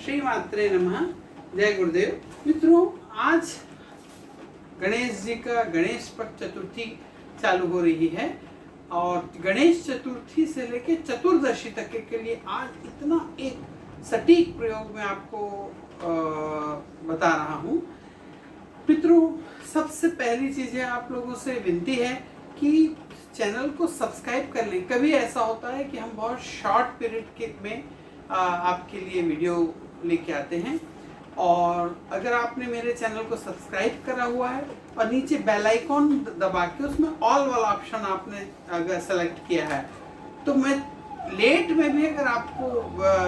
श्री मात्रे नमः। जय गुरुदेव। मित्रों, आज गणेश जी का गणेश पक्ष चतुर्थी चालू हो रही है और गणेश चतुर्थी से लेकर चतुर्दशी तक के लिए आज इतना एक सटीक प्रयोग मैं आपको बता रहा हूँ। मित्रों, सबसे पहली चीज़ है, आप लोगों से विनती है कि चैनल को सब्सक्राइब कर लें। कभी ऐसा होता है कि हम बहुत शॉर्ट पीरियड में आपके लिए वीडियो लेके आते हैं, और अगर आपने मेरे चैनल को सब्सक्राइब करा हुआ है और नीचे बेल आइकॉन दबा के उसमें ऑल वाला ऑप्शन आपने अगर सेलेक्ट किया है, तो मैं लेट में भी अगर आपको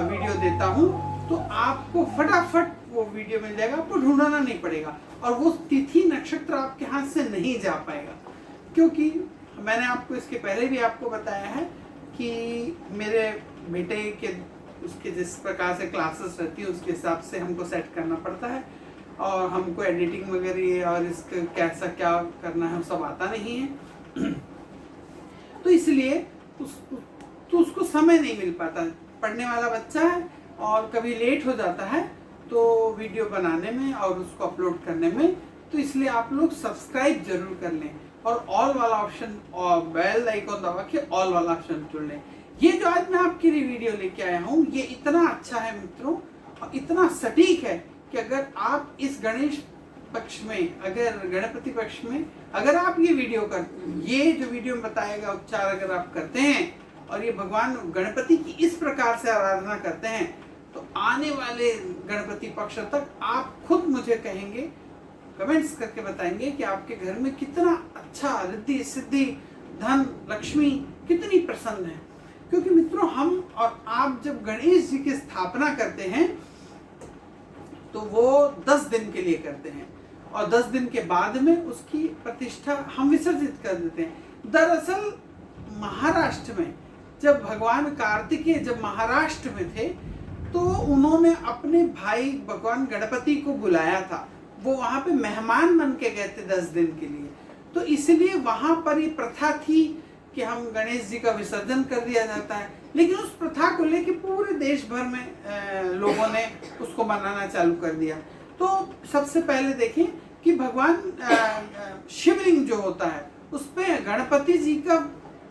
वीडियो देता हूँ तो आपको फटाफट वो वीडियो मिल जाएगा, आपको ढूंढना नहीं पड़ेगा और वो तिथि नक्षत्र आपके हाथ से नहीं जा पाएगा। क्योंकि मैंने आपको इसके पहले भी आपको बताया है कि मेरे बेटे के उसके जिस प्रकार से क्लासेस रहती है उसके हिसाब से हमको सेट करना पड़ता है, और हमको एडिटिंग वगैरह और इसका कैसा क्या करना है सब आता नहीं है। तो इसलिए उसको समय नहीं मिल पाता। पढ़ने वाला बच्चा है और कभी लेट हो जाता है तो वीडियो बनाने में और उसको अपलोड करने में। तो इसलिए आप लोग सब्सक्राइब जरूर कर लें और ऑल वाला ऑप्शन और बेल आइकॉन दबा के ऑल वाला ऑप्शन चुन लें। ये जो आज मैं आपके लिए वीडियो लेके आया हूँ ये इतना अच्छा है मित्रों, और इतना सटीक है कि अगर आप इस गणेश पक्ष में, अगर गणपति पक्ष में अगर आप ये जो वीडियो में बताएगा उपचार अगर आप करते हैं और ये भगवान गणपति की इस प्रकार से आराधना करते हैं, तो आने वाले गणपति पक्ष तक आप खुद मुझे कहेंगे, कमेंट्स करके बताएंगे कि आपके घर में कितना अच्छा रिद्धि सिद्धि धन लक्ष्मी कितनी प्रसन्न है। क्योंकि मित्रों, हम और आप जब गणेश जी की स्थापना करते हैं तो वो 10 दिन के लिए करते हैं और 10 दिन के बाद में उसकी प्रतिष्ठा हम विसर्जित कर देते हैं। दरअसल महाराष्ट्र में जब भगवान कार्तिकेय जब महाराष्ट्र में थे तो उन्होंने अपने भाई भगवान गणपति को बुलाया था। वो वहाँ पे मेहमान बन के गए थे 10 दिन के लिए। तो इसलिए वहाँ पर ये प्रथा थी कि हम गणेश जी का विसर्जन कर दिया जाता है। लेकिन उस प्रथा को लेके पूरे देश भर में लोगों ने उसको मनाना चालू कर दिया। तो सबसे पहले देखें कि भगवान शिवलिंग जो होता है उस पे गणपति जी का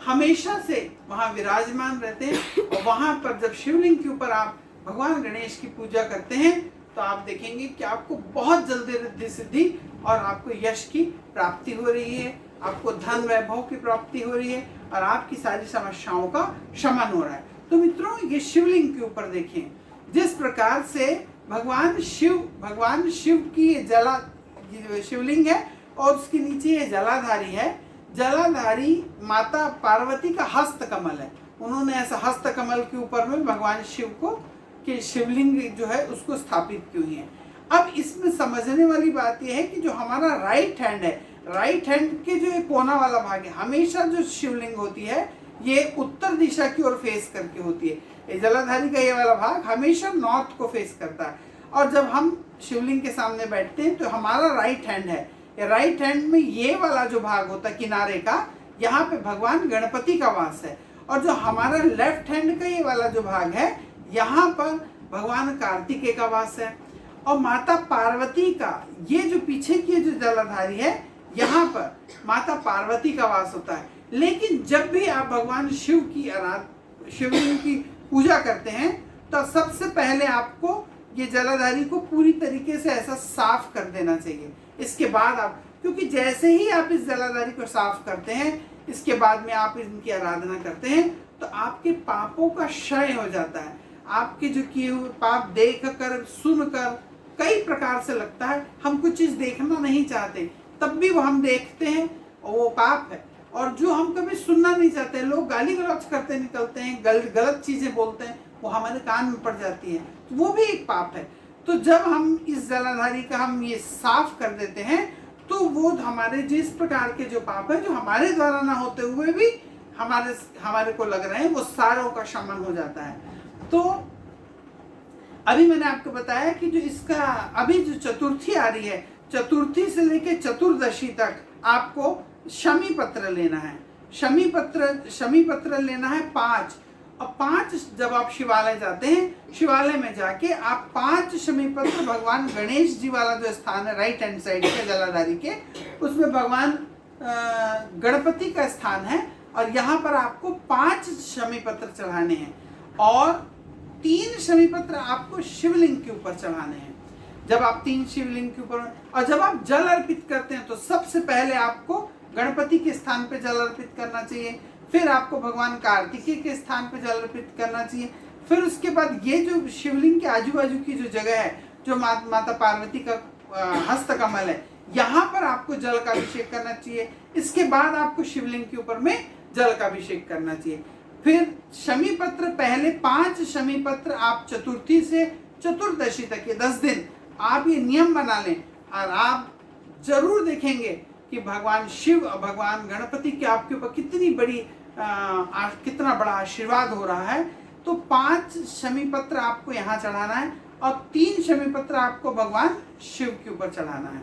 हमेशा से वहाँ विराजमान रहते हैं, और वहाँ पर जब शिवलिंग के ऊपर आप भगवान गणेश की पूजा करते हैं तो आप देखेंगे कि आपको बहुत जल्दी रिद्धि सिद्धि और आपको यश की प्राप्ति हो रही है, आपको धन वैभव की प्राप्ति हो रही है और आपकी सारी समस्याओं का शमन हो रहा है। तो मित्रों, ये शिवलिंग के ऊपर देखें जिस प्रकार से भगवान शिव की शिवलिंग है और उसके नीचे ये जलाधारी है। जलाधारी माता पार्वती का हस्त कमल है। उन्होंने ऐसा हस्त कमल के ऊपर में भगवान शिव को कि शिवलिंग जो है उसको स्थापित की हुई है। अब इसमें समझने वाली बात यह है कि जो हमारा राइट हैंड है, राइट हैंड के जो एक कोना वाला भाग है, हमेशा जो शिवलिंग होती है ये उत्तर दिशा की ओर फेस करके होती है। ये जलाधारी का ये वाला भाग हमेशा नॉर्थ को फेस करता है। और जब हम शिवलिंग के सामने बैठते हैं तो हमारा राइट हैंड है, ये राइट हैंड में ये वाला जो भाग होता है किनारे का, यहाँ पे भगवान गणपति का वास है। और जो हमारा लेफ्ट हैंड का ये वाला जो भाग है, यहाँ पर भगवान कार्तिकेय का वास है। और माता पार्वती का ये जो पीछे की जो जलाधारी है, यहाँ पर माता पार्वती का वास होता है। लेकिन जब भी आप भगवान शिवलिंग की पूजा करते हैं तो सबसे पहले आपको ये जलाधारी को पूरी तरीके से ऐसा साफ कर देना चाहिए। इसके बाद आप, क्योंकि जैसे ही आप इस जलाधारी को साफ करते हैं, इसके बाद में आप इनकी आराधना करते हैं तो आपके पापों का क्षय हो जाता है। आपके जो किए हुए पाप देख कर सुन कर कई प्रकार से लगता है हम कुछ चीज़ देखना नहीं चाहते, तब भी वो हम देखते हैं और वो पाप है। और जो हम कभी सुनना नहीं चाहते, लोग गाली गलौज करते निकलते हैं, गलत चीज़ें बोलते हैं, वो हमारे कान में पड़ जाती है, तो वो भी एक पाप है। तो जब हम इस जलाधारी का हम ये साफ कर देते हैं तो वो हमारे जिस प्रकार के जो पाप है जो हमारे द्वारा ना होते हुए भी हमारे को लग रहे हैं, वो सारों का शमन हो जाता है। तो अभी मैंने आपको बताया कि जो इसका अभी जो चतुर्थी आ रही है, चतुर्थी से लेके चतुर्दशी तक आपको शमी पत्र लेना है। शमी पत्र लेना है 5, और 5 जब आप शिवालय जाते हैं, शिवालय में जाके आप 5 शमी पत्र भगवान गणेश जी वाला जो स्थान है राइट हैंड साइड के जलाधारी के, उसमें भगवान गणपति का स्थान है और यहाँ पर आपको 5 शमी पत्र चढ़ाने हैं और 3 शमी पत्र आपको शिवलिंग के ऊपर चढ़ाने हैं। जब आप 3 शिवलिंग के ऊपर, और जब आप जल अर्पित करते हैं तो सबसे पहले आपको गणपति के स्थान पे जल अर्पित करना चाहिए, फिर आपको भगवान कार्तिकेय के स्थान पे जल अर्पित करना चाहिए, फिर उसके बाद ये जो शिवलिंग के आजू बाजू की जो जगह है, जो माता पार्वती का हस्त कमल है, यहाँ पर आपको जल का अभिषेक करना चाहिए। इसके बाद आपको शिवलिंग के ऊपर में जल का अभिषेक करना चाहिए। फिर शमी पत्र, पहले 5 शमी पत्र आप चतुर्थी से चतुर्दशी तक के 10 दिन आप ये नियम बना लें और आप जरूर देखेंगे कि भगवान शिव और भगवान गणपति के आपके ऊपर कितनी बड़ी कितना बड़ा आशीर्वाद हो रहा है। तो 5 शमी पत्र आपको यहाँ चढ़ाना है और 3 शमी पत्र आपको भगवान शिव के ऊपर चढ़ाना है।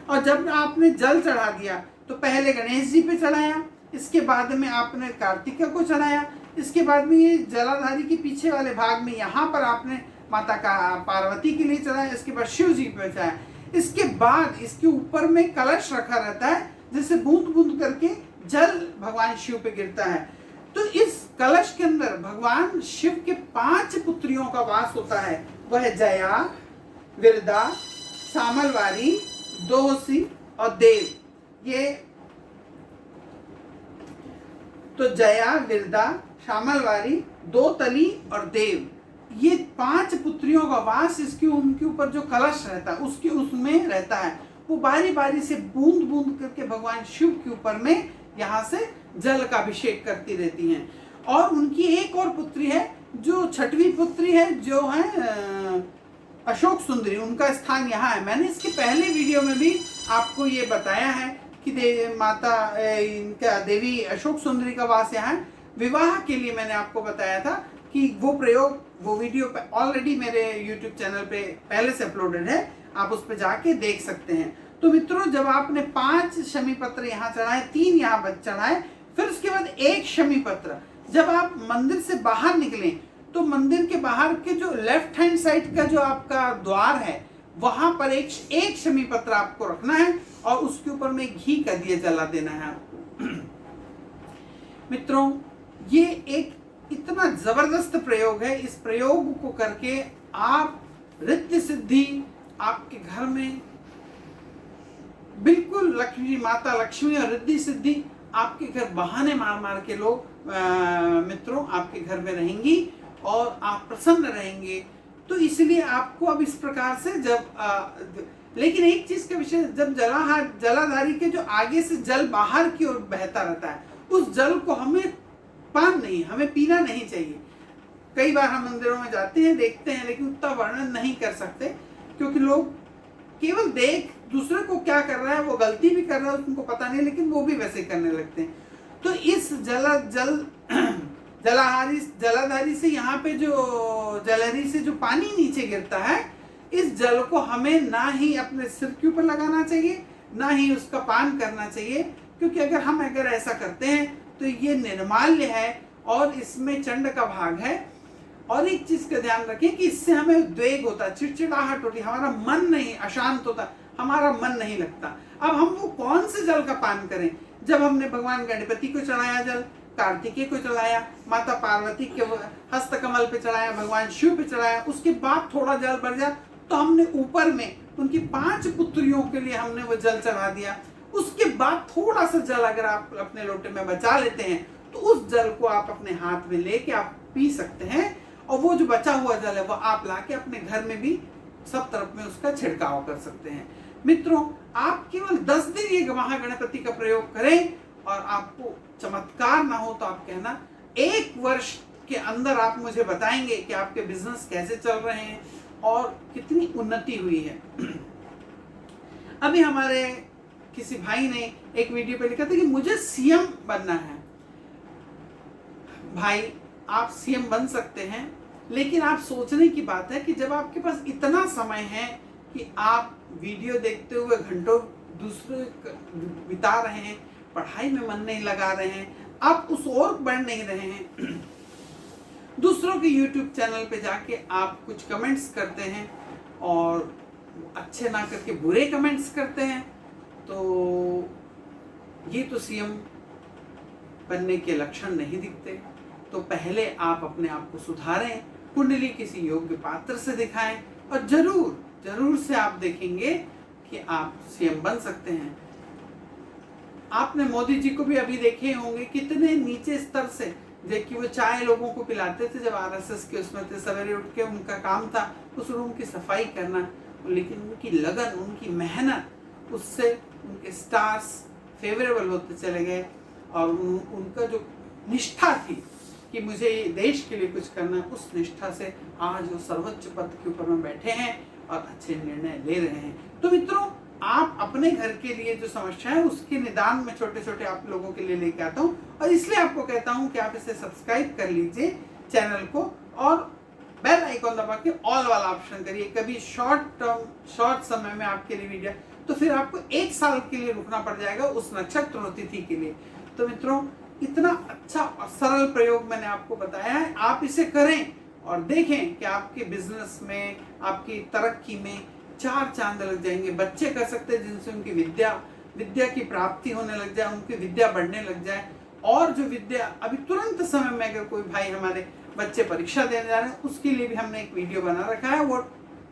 और जब आपने जल चढ़ा दिया तो पहले गणेश जी पे चढ़ाया, इसके बाद में आपने कार्तिकेय को चढ़ाया, इसके बाद में ये जलाधारी के पीछे वाले भाग में यहाँ पर आपने माता का पार्वती के लिए चढ़ाया, इसके बाद शिव जी पे चढ़ाया। इसके बाद इसके ऊपर में कलश रखा रहता है जिससे बूंद बूंद करके जल भगवान शिव पे गिरता है। तो इस कलश के अंदर भगवान शिव के 5 पुत्रियों का वास होता है, वह जया, विरदा, सामलवारी, दोहसी और देव। ये तो जया, विरदा, शामलवारी, दोतली और देव, ये 5 पुत्रियों का वास इसके उनके ऊपर जो कलश रहता है उसके उसमें रहता है। वो बारी बारी से बूंद बूंद करके भगवान शिव के ऊपर में यहाँ से जल का अभिषेक करती रहती हैं। और उनकी एक और पुत्री है जो 6वीं पुत्री है, जो है अशोक सुंदरी, उनका स्थान यहाँ है। मैंने इसके पहले वीडियो में भी आपको ये बताया है कि माता इनका देवी अशोक सुंदरी का वास यहाँ है। विवाह के लिए मैंने आपको बताया था कि वो वीडियो ऑलरेडी मेरे YouTube चैनल पे पहले से अपलोडेड है, आप उस पर जाके देख सकते हैं। तो मित्रों, जब आपने 5 शमी पत्र यहाँ चढ़ाए, 3 यहाँ चढ़ाए, फिर उसके बाद 1 शमी पत्र, जब आप मंदिर से बाहर निकलें तो मंदिर के बाहर के जो लेफ्ट हैंड साइड का जो आपका द्वार है वहां पर एक शमी पत्र आपको रखना है और उसके ऊपर में घी का दिया जला देना है आपको। मित्रों, ये एक इतना जबरदस्त प्रयोग है। इस प्रयोग को करके आप रिद्धि सिद्धि आपके घर में बिल्कुल, लक्ष्मी माता लक्ष्मी और रिद्धि सिद्धि आपके घर बहाने मार मार के लोग मित्रों आपके घर में रहेंगी और आप प्रसन्न रहेंगे। तो इसलिए आपको अब इस प्रकार से लेकिन एक चीज का विषय, जब जलाधारी के जो आगे से जल बाहर की ओर बहता रहता है, उस जल को हमें हमें पीना नहीं चाहिए। कई बार हम मंदिरों में जाते हैं, देखते हैं, लेकिन उतना वर्णन नहीं कर सकते क्योंकि लोग केवल देख दूसरे को क्या कर रहा है, वो गलती भी कर रहा है उनको पता नहीं, लेकिन वो भी वैसे करने लगते हैं। तो इस जलाधारी से यहाँ पे जो जलहरी से जो पानी नीचे गिरता है, इस जल को हमें ना ही अपने सिर के ऊपर लगाना चाहिए, ना ही उसका पान करना चाहिए, क्योंकि अगर ऐसा करते हैं तो ये निर्माल्य है और इसमें चंड का भाग है। और एक चीज का ध्यान रखें कि इससे हमें उद्वेग होता है, चिड़चिड़ाहट होती है, हमारा मन नहीं अशांत होता, हमारा मन नहीं लगता। अब हम वो कौन से जल का पान करें? जब हमने भगवान गणपति को चढ़ाया जल, कार्तिकेय को चढ़ाया, माता पार्वती के हस्त कमल पे चढ़ाया, भगवान शिव पे चढ़ाया, उसके बाद थोड़ा जल बढ़ जाए तो हमने ऊपर में उनकी 5 पुत्रियों के लिए हमने वो जल चढ़ा दिया। उसके बाद थोड़ा सा जल अगर आप अपने लोटे में बचा लेते हैं तो उस जल को आप अपने हाथ में लेके आप पी सकते हैं, और वो जो बचा हुआ जल है वो आप लाके अपने घर में भी सब तरफ में उसका छिड़काव कर सकते हैं। मित्रों, आप केवल 10 दिन ये महागणपति का प्रयोग करें और आपको चमत्कार ना हो तो आप कहना, 1 वर्ष के अंदर आप मुझे बताएंगे कि आपके बिजनेस कैसे चल रहे हैं और कितनी उन्नति हुई है। अभी हमारे किसी भाई ने एक वीडियो पे लिखा था कि मुझे सीएम बनना है। भाई, आप सीएम बन सकते हैं, लेकिन आप सोचने की बात है कि जब आपके पास इतना समय है कि आप वीडियो देखते हुए घंटों दूसरे बिता रहे हैं, पढ़ाई में मन नहीं लगा रहे हैं, आप उस ओर बढ़ नहीं रहे हैं, दूसरों के YouTube चैनल पे जाके आप कुछ कमेंट्स करते हैं और अच्छे ना करके बुरे कमेंट्स करते हैं, तो ये तो सीएम बनने के लक्षण नहीं दिखते। तो पहले आप अपने आप को सुधारें, कुंडली किसी योग्य पात्र से दिखाएं और जरूर से आप देखेंगे कि आप सीएम बन सकते हैं। आपने मोदी जी को भी अभी देखे होंगे कितने नीचे स्तर से, देखिए वो चाय लोगों को पिलाते थे जब आरएसएस के उसमें थे, सवेरे उठ के उनका काम था उस रूम की सफाई करना, लेकिन उनकी लगन, उनकी मेहनत, उससे उनके स्टार्स फेवरेबल होते चले गए और उनका जो निष्ठा थी कि मुझे देश के लिए कुछ करना है, उस निष्ठा से आज वो सर्वोच्च पद के ऊपर में बैठे हैं और अच्छे निर्णय ले रहे हैं। तो मित्रों, आप अपने घर के लिए जो समस्या है उसके निदान में छोटे छोटे आप लोगों के लिए लेके आता हूँ, और इसलिए आपको कहता हूँ कि आप इसे सब्सक्राइब कर लीजिए चैनल को और बेल आइकॉन दबा के ऑल वाला ऑप्शन करिए। कभी शॉर्ट समय में आपके लिए वीडियो, तो फिर आपको 1 साल के लिए रुकना पड़ जाएगा उस नक्षत्र और तिथि के लिए। तो मित्रों, इतना अच्छा और सरल प्रयोग मैंने आपको बताया है, आप इसे करें और देखें कि आपके बिजनेस में, आपकी तरक्की में 4 चांद लग जाएंगे। बच्चे कर सकते हैं जिनसे उनकी विद्या की प्राप्ति होने लग जाए, उनकी विद्या बढ़ने लग जाए। और जो विद्या अभी तुरंत समय में अगर कोई भाई हमारे बच्चे परीक्षा देने जा रहे हैं, उसके लिए भी हमने एक वीडियो बना रखा है, वो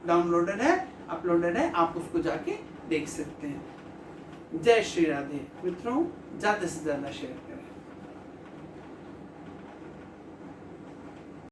डाउनलोडेड है, अपलोडेड है, आप उसको जाके देख सकते हैं। जय श्री राधे। मित्रों, ज्यादा से ज्यादा शेयर